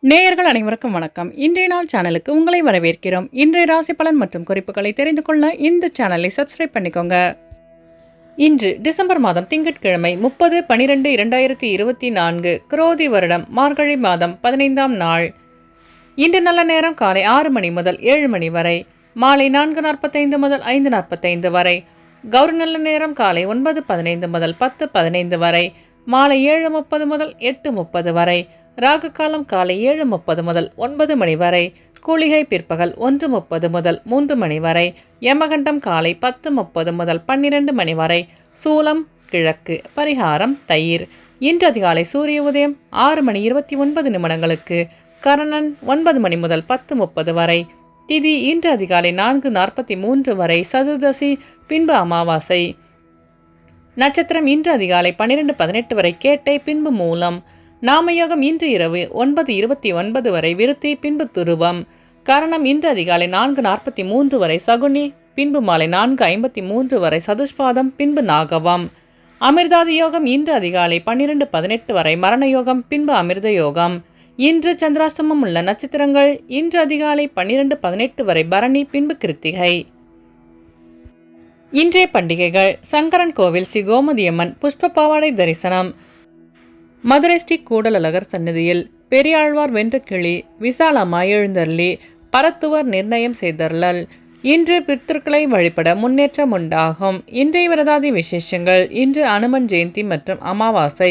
நேயர்கள் அனைவருக்கும் வணக்கம். இன்றைய நாள் சேனலுக்கு உங்களை வரவேற்கிறோம். இன்றைய ராசி பலன் மற்றும் குறிப்புகளை தெரிந்து கொள்ள இந்த சேனலை சப்ஸ்கிரைப் பண்ணிக்கோங்க. இன்று டிசம்பர் மாதம் திங்கட்கிழமை 30/12/2024 குரோதி வருடம் மார்கழி மாதம் 15ஆம் நாள். இன்று நல்ல நேரம் காலை 6 மணி முதல் 7 மணி வரை, மாலை 4:45 முதல் 5:45 வரை. கௌரி நல்ல நேரம் காலை 9:15 முதல் 10:15 வரை, மாலை 7:30 முதல் 8:30 வரை. ராகு காலம் காலை 7:30 முதல் 9 மணி வரை. கூலிகை பிற்பகல் 1:30 முதல் 3 மணி வரை. யமகண்டம் காலை 10:30 முதல் 12 மணி வரை. சூலம் கிழக்கு. பரிகாரம் தயிர். இன்று அதிகாலை சூரிய உதயம் 6:29 கரணன் 9 மணி முதல் 10:30 வரை. திதி இன்று அதிகாலை 4:43 வரை. சதுர்தசி பின்பு அமாவாசை. நட்சத்திரம் இன்று அதிகாலை 12:18 வரை. கேட்டை பின்பு மூலம். நாமயோகம் இன்று இரவு 9:29 வரை. விருத்தி பின்பு துருவம். கரணம் இன்று அதிகாலை 4:43 வரை. சகுனி பின்பு மாலை 4:53 வரை. சதுஷ்பாதம் பின்பு நாகவம். அமிர்தாதி யோகம் இன்று அதிகாலை 12:18 வரை. மரண யோகம் பின்பு அமிர்த யோகம். இன்று சந்திராஷ்டமம் உள்ள நட்சத்திரங்கள் இன்று அதிகாலை 12:18 வரை. பரணி பின்பு கிருத்திகை. இன்றைய பண்டிகைகள்: சங்கரன் கோவில் ஸ்ரீ கோமதியம்மன் புஷ்ப பாவாடை தரிசனம். மதுரை ஸ்ரீ கூடலழகர் சன்னதியில் பெரியாழ்வார் வென்ற கிளி விசாலமாய் எழுந்தருளி பரத்துவர் நிர்ணயம் செய்தருளல். இன்று பித்ருக்களை வழிபட முன்னேற்றம் உண்டாகும். இன்றைய விரதாதி விசேஷங்கள்: இன்று அனுமன் ஜெயந்தி மற்றும் அமாவாசை.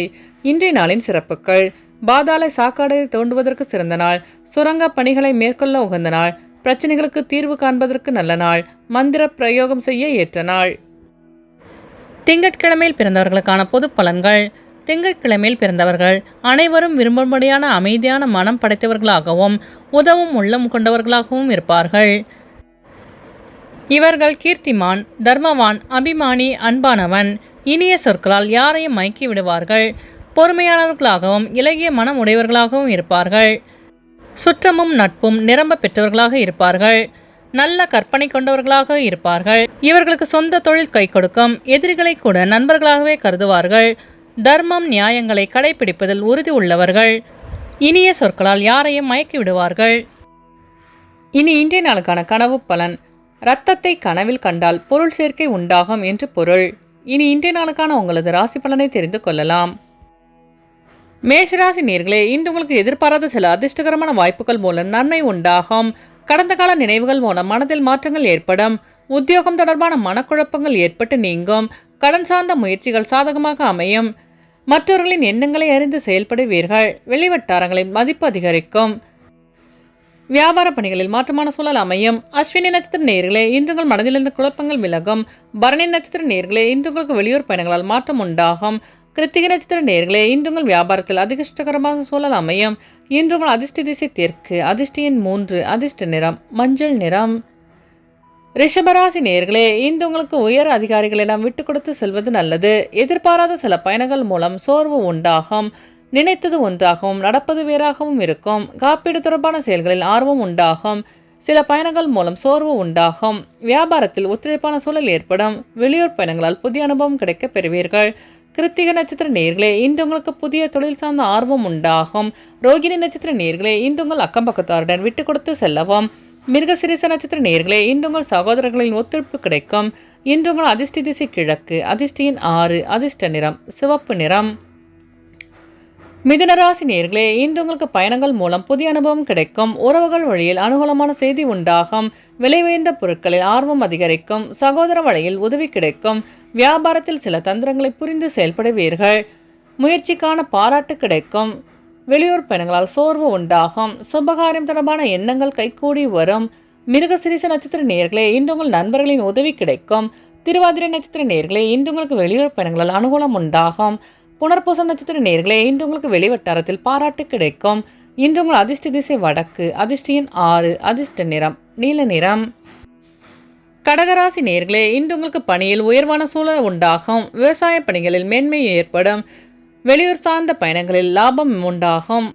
இன்றைய நாளின் சிறப்புகள்: பாதாள சாக்காடை தோண்டுவதற்கு சிறந்த நாள். சுரங்க பணிகளை மேற்கொள்ள உகந்த நாள். பிரச்சனைகளுக்கு தீர்வு காண்பதற்கு நல்ல நாள். மந்திர பிரயோகம் செய்ய ஏற்ற நாள். திங்கட்கிழமையில் பிறந்தவர்களுக்கான பொது பலன்கள். திங்கட்கிழமையில் பிறந்தவர்கள் அனைவரும் விரும்பும்படியான அமைதியான மனம் படைத்தவர்களாகவும் உதவும் உள்ளம் கொண்டவர்களாகவும் இருப்பார்கள். இவர்கள் கீர்த்திமான், தர்மவான், அபிமானி, அன்பானவன். இனிய சொற்களால் யாரையும் மயக்கி விடுவார்கள். பொறுமையானவர்களாகவும் இலகிய மனம் உடையவர்களாகவும் இருப்பார்கள். சுற்றமும் நட்பும் நிரம்ப பெற்றவர்களாக இருப்பார்கள். நல்ல கற்பனை கொண்டவர்களாக இருப்பார்கள். இவர்களுக்கு சொந்த தொழில் கை கொடுக்கும். எதிரிகளை கூட நண்பர்களாகவே கருதுவார்கள். தர்மம் நியாயங்களை கடைபிடிப்பதில் உறுதி உள்ளவர்கள். இனிய சொற்களால் யாரையும் மயக்கி விடுவார்கள். இனி இன்றைய நாளுக்கான கனவு பலன். இரத்தத்தை கனவில் கண்டால் பொருள் சேர்க்கை உண்டாகும் என்று பொருள். இனி இன்றைய நாளுக்கான உங்களது ராசி பலனை தெரிந்து கொள்ளலாம். மேஷராசி நேயர்களே, இன்று உங்களுக்கு எதிர்பாராத சில அதிர்ஷ்டகரமான வாய்ப்புகள் மூலம் நன்மை உண்டாகும். கடந்த கால நினைவுகள் மூலம் மனதில் மாற்றங்கள் ஏற்படும். உத்தியோகம் தொடர்பான மனக்குழப்பங்கள் ஏற்பட்டு நீங்கும். கடன் சார்ந்த முயற்சிகள் சாதகமாக அமையும். மற்றவர்களின் எண்ணங்களை அறிந்து செயல்படுவீர்கள். வெளிவட்டாரங்களின் மதிப்பு அதிகரிக்கும். வியாபார பணிகளில் மாற்றமான சூழல் அமையும். அஸ்வினி நட்சத்திர நேயர்களே, இன்று உங்கள் மனதிலிருந்து குழப்பங்கள் விலகும். பரணி நட்சத்திர நேயர்களே, இன்று உங்களுக்கு வெளியூர் பயணங்களால் மாற்றம் உண்டாகும். கிருத்திகை நட்சத்திர நேயர்களே, இன்று உங்கள் வியாபாரத்தில் அதிர்ஷ்டகரமான சூழல் அமையும். இன்று உங்கள் அதிர்ஷ்ட திசை தெற்கு. அதிர்ஷ்ட எண் 3. அதிர்ஷ்ட நிறம் மஞ்சள் நிறம். ரிஷபராசி நேயர்களே, இன்று உங்களுக்கு உயர் அதிகாரிகளிடம் விட்டு கொடுத்து செல்வது நல்லது. எதிர்பாராத சில பயணங்கள் மூலம் சோர்வு உண்டாகும். நினைத்தது ஒன்றாகவும் நடப்பது வேறாகவும் இருக்கும். காப்பீடு தொடர்பான செயல்களில் ஆர்வம் உண்டாகும். சில பயணங்கள் மூலம் சோர்வு உண்டாகும். வியாபாரத்தில் ஒத்துழைப்பான சூழல் ஏற்படும். வெளியூர் பயணங்களால் புதிய அனுபவம் கிடைக்க பெறுவீர்கள். கிருத்திகை நட்சத்திர நேயர்களே, இன்று உங்களுக்கு புதிய தொழில் சார்ந்த ஆர்வம் உண்டாகும். ரோகிணி நட்சத்திர நேயர்களே, இன்று உங்கள் அக்கம் பக்கத்தாருடன் விட்டு கொடுத்து செல்லவும். மிருகசிரீச நட்சத்திர நேயர்களே, இன்று உங்கள் சகோதரர்களின் ஒத்துழைப்பு கிடைக்கும். இன்று உங்கள் அதிர்ஷ்ட திசை கிழக்கு. அதிர்ஷ்ட எண் 6. அதிர்ஷ்ட நிறம் சிவப்பு நிறம். மிதுனராசி நேயர்களே, இன்று உங்களுக்கு பயணங்கள் மூலம் புதிய அனுபவம் கிடைக்கும். உறவுகள் வழியில் அனுகூலமான செய்தி உண்டாகும். விலை உயர்ந்த பொருட்களில் ஆர்வம் அதிகரிக்கும். சகோதர வழியில் உதவி கிடைக்கும். வியாபாரத்தில் சில தந்திரங்களை புரிந்து செயல்படுவீர்கள். முயற்சிக்கான பாராட்டு கிடைக்கும். வெளியூர் பயணங்களால் சோர்வு உண்டாகும். சுபகாரியம் தொடர்பான எண்ணங்கள் கைகூடி வரும். மிருகசிரீச நட்சத்திர நேயர்களே, இன்று உங்கள் நண்பர்களின் உதவி கிடைக்கும். திருவாதிரை நட்சத்திர நேயர்களே, இன்று உங்களுக்கு வெளியூர் பயணங்களால் அனுகூலம் உண்டாகும். புனர்பூசம் நட்சத்திர நேயர்களே, இன்று உங்களுக்கு வெளிவட்டாரத்தில் பாராட்டு கிடைக்கும். இன்று உங்கள் அதிர்ஷ்ட திசை வடக்கு. அதிர்ஷ்ட எண் 6. அதிர்ஷ்ட நிறம் நீல நிறம். கடகராசி நேயர்களே, இன்று உங்களுக்கு பணியில் உயர்வான சூழல் உண்டாகும். விவசாய பணிகளில் மேன்மை ஏற்படும். வெளியூர் சார்ந்த பயணங்களில் லாபம் உண்டாகும்.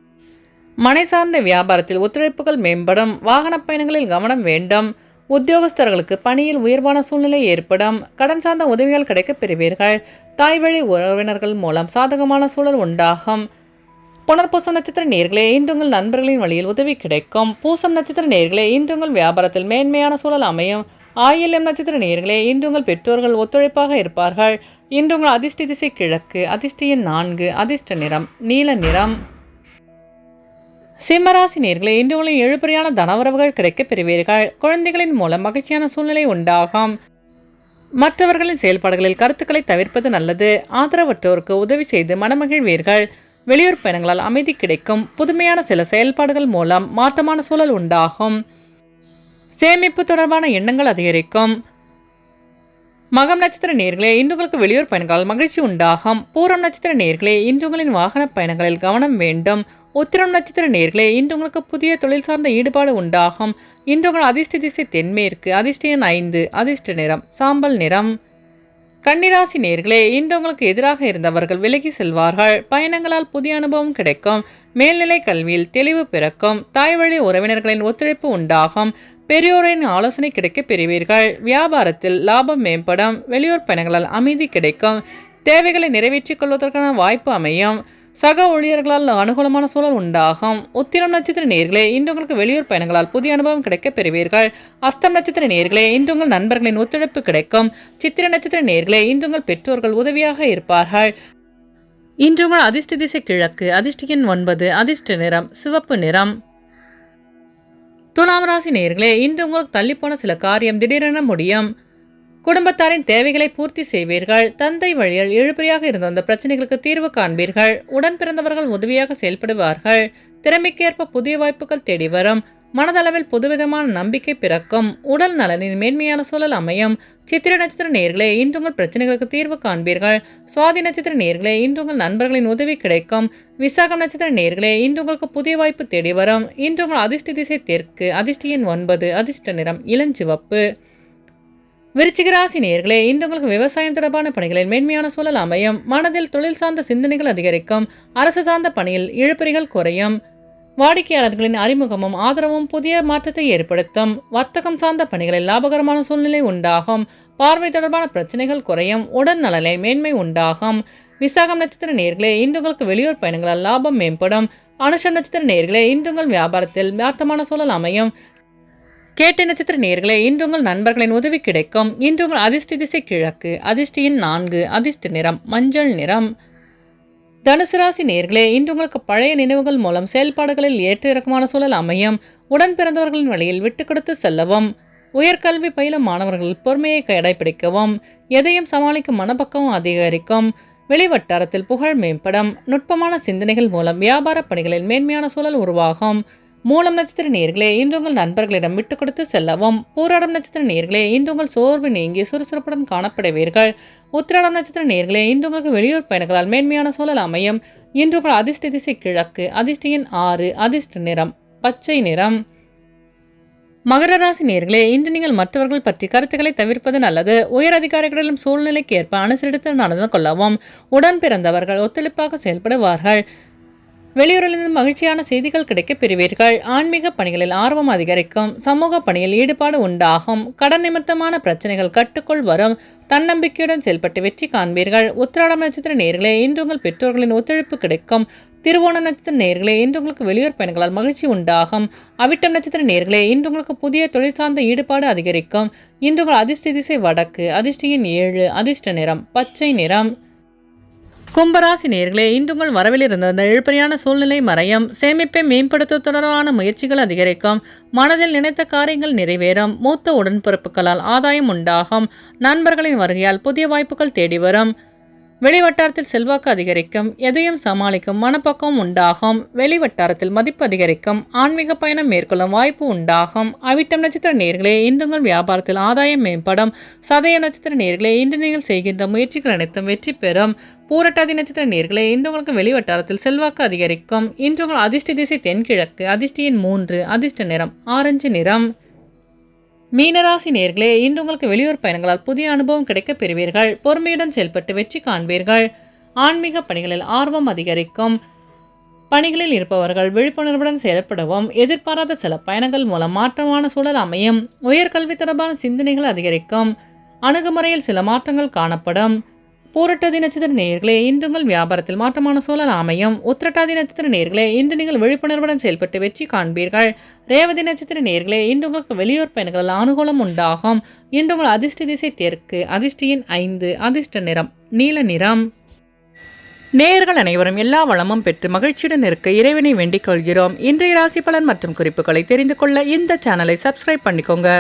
மனை சார்ந்த வியாபாரத்தில் ஒத்துழைப்புகள் மேம்படும். வாகன பயணங்களில் கவனம் வேண்டும். உத்தியோகஸ்தர்களுக்கு பணியில் உயர்வான சூழ்நிலை ஏற்படும். கடன் சார்ந்த உதவிகள் கிடைக்கப் பெறுவீர்கள். தாய் வழி உறவினர்கள் மூலம் சாதகமான சூழல் உண்டாகும். புனர்பூசம் நட்சத்திர நேயர்களே, இன்று உங்கள் நண்பர்களின் வழியில் உதவி கிடைக்கும். பூசம் நட்சத்திர நேயர்களே, இன்று உங்கள் வியாபாரத்தில் மேன்மையான சூழல் அமையும். ஆயில்யம் நட்சத்திர நேயர்களே, இன்று உங்கள் பெற்றோர்கள் ஒத்துழைப்பாக இருப்பார்கள். இன்று உங்கள் அதிர்ஷ்ட திசை கிழக்கு, அதிர்ஷ்ட எண் 4, அதிர்ஷ்ட நிறம் நீல நிறம். சிம்மராசி நேயர்களே, இன்று உங்களின் எழுபறியான தனவரவுகள் கிடைக்கப் பெறுவீர்கள். குழந்தைகளின் மூலம் மகிழ்ச்சியான சூழ்நிலை உண்டாகும். மற்றவர்களின் செயல்பாடுகளில் கருத்துக்களை தவிர்ப்பது நல்லது. ஆதரவற்றோருக்கு உதவி செய்து மனமகிழ்வீர்கள். வெளியூர் பயணங்களால் அமைதி கிடைக்கும். புதுமையான சில செயல்பாடுகள் மூலம் மாற்றமான சூழல் உண்டாகும். சேமிப்பு தொடர்பான எண்ணங்கள் அதிகரிக்கும். மகம் நட்சத்திர நேயர்களே, இன்று உங்களுக்கு வெளியூர் பயணங்களால் மகிழ்ச்சி உண்டாகும். பூரம் நட்சத்திர நேயர்களே, இன்று உங்களின் வாகன பயணங்களில் கவனம் வேண்டும். உத்திரம் நட்சத்திர நேயர்களே, இன்று உங்களுக்கு புதிய தொழில் சார்ந்த ஈடுபாடு உண்டாகும். இன்று உங்கள் அதிர்ஷ்ட திசை தென்மேற்கு, அதிர்ஷ்ட எண் 5, அதிர்ஷ்ட நிறம் சாம்பல் நிறம். கன்னிராசி நேயர்களே, இன்று உங்களுக்கு எதிராக இருந்தவர்கள் விலகி செல்வார்கள். பயணங்களால் புதிய அனுபவம் கிடைக்கும். மேல்நிலை கல்வியில் தெளிவு பிறக்கும். தாய் வழி உறவினர்களின் ஒத்துழைப்பு உண்டாகும். பெரியோரின் ஆலோசனை கிடைக்கப் பெறுவீர்கள். வியாபாரத்தில் லாபம் மேம்படும். வெளியூர் பயணங்களால் அமைதி கிடைக்கும். தேவைகளை நிறைவேற்றிக் கொள்வதற்கான வாய்ப்பு அமையும். சக ஊழியர்களால் அனுகூலமான சூழல் உண்டாகும். உத்திரம் நட்சத்திர நேயர்களே, இன்று உங்களுக்கு வெளியூர் பயணங்களால் புதிய அனுபவம் கிடைக்கப் பெறுவீர்கள். அஸ்தம் நட்சத்திர நேயர்களே, இன்று உங்கள் நண்பர்களின் ஒத்துழைப்பு கிடைக்கும். சித்திர நட்சத்திர நேயர்களே, இன்று உங்கள் பெற்றோர்கள் உதவியாக இருப்பார்கள். இன்று உங்கள் அதிர்ஷ்ட திசை கிழக்கு, அதிர்ஷ்ட எண் 9, அதிர்ஷ்ட நிறம் சிவப்பு நிறம். துலாம் ராசி நேயர்களே, இன்று உங்களுக்கு தள்ளிப்போன சில காரியம் திடீரென முடியும். குடும்பத்தாரின் தேவைகளை பூர்த்தி செய்வீர்கள். தந்தை வழியில் இழுபறியாக இருந்த அந்த பிரச்சனைகளுக்கு தீர்வு காண்பீர்கள். உடன் பிறந்தவர்கள் உதவியாக செயல்படுவார்கள். திறமைக்கேற்ப புதிய வாய்ப்புகள் தேடி வரும். மனதளவில் புதுவிதமான நம்பிக்கை பிறக்கும். உடல் நலனின் மேன்மையான சூழல் அமையும். சித்திர நட்சத்திர நேயர்களே, இன்று உங்கள் பிரச்சனைகளுக்கு தீர்வு காண்பீர்கள். சுவாதி நட்சத்திர நேயர்களே, இன்று உங்கள் நண்பர்களின் உதவி கிடைக்கும். விசாகம் நட்சத்திர நேயர்களே, இன்று உங்களுக்கு புதிய வாய்ப்பு தேடி வரும். இன்று உங்கள் அதிர்ஷ்ட திசை தெற்கு, அதிர்ஷ்ட எண் 9, அதிர்ஷ்ட நிறம் இளஞ்சிவப்பு. விருச்சிக ராசி நேயர்களே, இன்று உங்களுக்கு விவசாயம் தொடர்பான பணிகளில் மேன்மையான சூழல் அமையும். மனதில் தொழில் சார்ந்த சிந்தனைகள் அதிகரிக்கும். அரசு சார்ந்த பணியில் இழுபறிகள் குறையும். வாடிக்கையாளர்களின் அறிமுகமும் ஆதரவும் புதிய மாற்றத்தை ஏற்படுத்தும். வர்த்தகம் சார்ந்த பணிகளில் லாபகரமான சூழ்நிலை உண்டாகும். பார்வை தொடர்பான பிரச்சனைகள் குறையும். உடல் நலனில் மேன்மை உண்டாகும். விசாகம் நட்சத்திர நேயர்களே, இன்று உங்களுக்கு வெளியூர் பயணங்களால் லாபம் மேம்படும். அனுஷம் நட்சத்திர நேயர்களே, இன்று உங்கள் வியாபாரத்தில் மாற்றமான சூழல் அமையும். கேட்டை நட்சத்திர நேயர்களே, இன்று உங்கள் நண்பர்களின் உதவி கிடைக்கும். இன்று உங்கள் அதிர்ஷ்ட திசை கிழக்கு, அதிர்ஷ்ட எண் 4, அதிர்ஷ்ட நிறம் மஞ்சள் நிறம். தனுசு ராசி நேயர்களே, இன்று உங்களுக்கு பழைய நினைவுகள் மூலம் செயல்பாடுகளில் ஏற்ற இறக்கமான சூழல் அமையும். உடன் பிறந்தவர்களின் வழியில் விட்டு கொடுத்து செல்லவும். உயர்கல்வி பயிலும் மாணவர்கள் பொறுமையை கடைபிடிக்கவும். எதையும் சமாளிக்கும் மனப்பக்கம் அதிகரிக்கும். வெளிவட்டாரத்தில் புகழ் மேம்படும். நுட்பமான சிந்தனைகள் மூலம் வியாபார பணிகளில் மேன்மையான சூழல் உருவாகும். மூலம் நட்சத்திர நேயர்களே, இன்று உங்கள் நண்பர்களிடம் விட்டு கொடுத்து செல்லவும். பூராடம் நட்சத்திர நேயர்களே, இன்று உங்கள் சோர்வு நீங்கி சுறுசுறுப்புடன் காணப்படுவீர்கள். உத்திராடம் நட்சத்திர நேயர்களே, இன்று உங்களுக்கு வெளியூர் பயணங்களால் மேன்மையான சூழல் அமையும். இன்று உங்கள் அதிர்ஷ்ட திசை கிழக்கு, அதிர்ஷ்ட எண் 6, அதிர்ஷ்ட நிறம் பச்சை நிறம். மகர ராசி நேயர்களே, இன்று நீங்கள் மற்றவர்கள் பற்றி கருத்துக்களை தவிர்ப்பது நல்லது. உயர் அதிகாரிகளிடம் சூழ்நிலைக்கு ஏற்ப அனுசரித்து நடந்து கொள்ளவும். உடன் பிறந்தவர்கள் ஒத்துழைப்பாக செயல்படுவார்கள். வெளியூரிலிருந்து மகிழ்ச்சியான செய்திகள் கிடைக்கப் பெறுவீர்கள். ஆன்மீக பணிகளில் ஆர்வம் அதிகரிக்கும். சமூக பணியில் ஈடுபாடு உண்டாகும். கடன் நிமித்தமான பிரச்சனைகள் கட்டுக்குள் வரும். தன்னம்பிக்கையுடன் செயல்பட்டு வெற்றி காண்பீர்கள். உத்திராடம் நட்சத்திர நேயர்களே, இன்று உங்கள் பெற்றோர்களின் ஒத்துழைப்பு கிடைக்கும். திருவோணம் நட்சத்திர நேயர்களே, இன்று உங்களுக்கு வெளியூர் பயணங்களால் மகிழ்ச்சி உண்டாகும். அவிட்டம் நட்சத்திர நேயர்களே, இன்று உங்களுக்கு புதிய தொழில் சார்ந்த ஈடுபாடு அதிகரிக்கும். இன்று உங்கள் அதிர்ஷ்ட திசை வடக்கு, அதிர்ஷ்ட எண் 7, அதிர்ஷ்ட நிறம் பச்சை நிறம். கும்பராசி நேயர்களே, இன்று உங்கள் வரவில் இருந்த அந்த இழுபறியான சூழ்நிலை மறையும். சேமிப்பை மேம்படுத்த தொடர்பான முயற்சிகள் அதிகரிக்கும். மனதில் நினைத்த காரியங்கள் நிறைவேறும். மூத்த உடன்பிறப்புகளால் ஆதாயம் உண்டாகும். நண்பர்களின் வருகையால் புதிய வாய்ப்புகள் தேடி வரும். வெளிவட்டாரத்தில் செல்வாக்கு அதிகரிக்கும். எதையும் சமாளிக்கும் மனப்பக்குவம் உண்டாகும். வெளிவட்டாரத்தில் மதிப்பு அதிகரிக்கும். ஆன்மீக பயணம் மேற்கொள்ளும் வாய்ப்பு உண்டாகும். அவிட்டம் நட்சத்திர நேயர்களே, இன்று உங்கள் வியாபாரத்தில் ஆதாயம் மேம்படும். சதய நட்சத்திர நேயர்களே, இன்று நீங்கள் செய்கின்ற முயற்சிகள் அனைத்தும் வெற்றி பெறும். பூரட்டாதி நட்சத்திர நேயர்களே, இன்று உங்களுக்கு வெளிவட்டாரத்தில் செல்வாக்கு அதிகரிக்கும். இன்று உங்கள் அதிர்ஷ்ட திசை தென்கிழக்கு, அதிர்ஷ்ட எண் 3, அதிர்ஷ்ட நிறம் ஆரஞ்சு நிறம். மீனராசி நேயர்களே, இன்று உங்களுக்கு வெளியூர் பயணங்களால் புதிய அனுபவம் கிடைக்கப் பெறுவீர்கள். பொறுமையுடன் செயல்பட்டு வெற்றி காண்பீர்கள். ஆன்மீக பணிகளில் ஆர்வம் அதிகரிக்கும். பணிகளில் இருப்பவர்கள் விழிப்புணர்வுடன் செயல்படவும். எதிர்பாராத சில பயணங்கள் மூலம் மாற்றமான சூழல் அமையும். உயர்கல்வி தொடர்பான சிந்தனைகள் அதிகரிக்கும். அணுகுமுறையில் சில மாற்றங்கள் காணப்படும். பூரட்டாதி நட்சத்திர நேயர்களே, இன்று உங்கள் வியாபாரத்தில் மாற்றமான சூழல் அமையும். உத்திரட்டாதி நட்சத்திர நேயர்களே, இன்று நீங்கள் விழிப்புணர்வுடன் செயல்பட்டு வெற்றி காண்பீர்கள். ரேவதி நட்சத்திர நேயர்களே, இன்று உங்களுக்கு வெளியூர் பயணங்கள் அனுகூலம் உண்டாகும். இன்று உங்கள் அதிர்ஷ்ட திசை தெற்கு, அதிர்ஷ்ட எண் 5, அதிர்ஷ்ட நிறம் நீல நிறம். நேயர்கள் அனைவரும் எல்லா வளமும் பெற்று மகிழ்ச்சியுடன் இருக்க இறைவனை வேண்டிக் கொள்கிறோம். இன்றைய ராசி பலன் மற்றும் குறிப்புகளை தெரிந்து கொள்ள இந்த சேனலை சப்ஸ்கிரைப் பண்ணிக்கோங்க.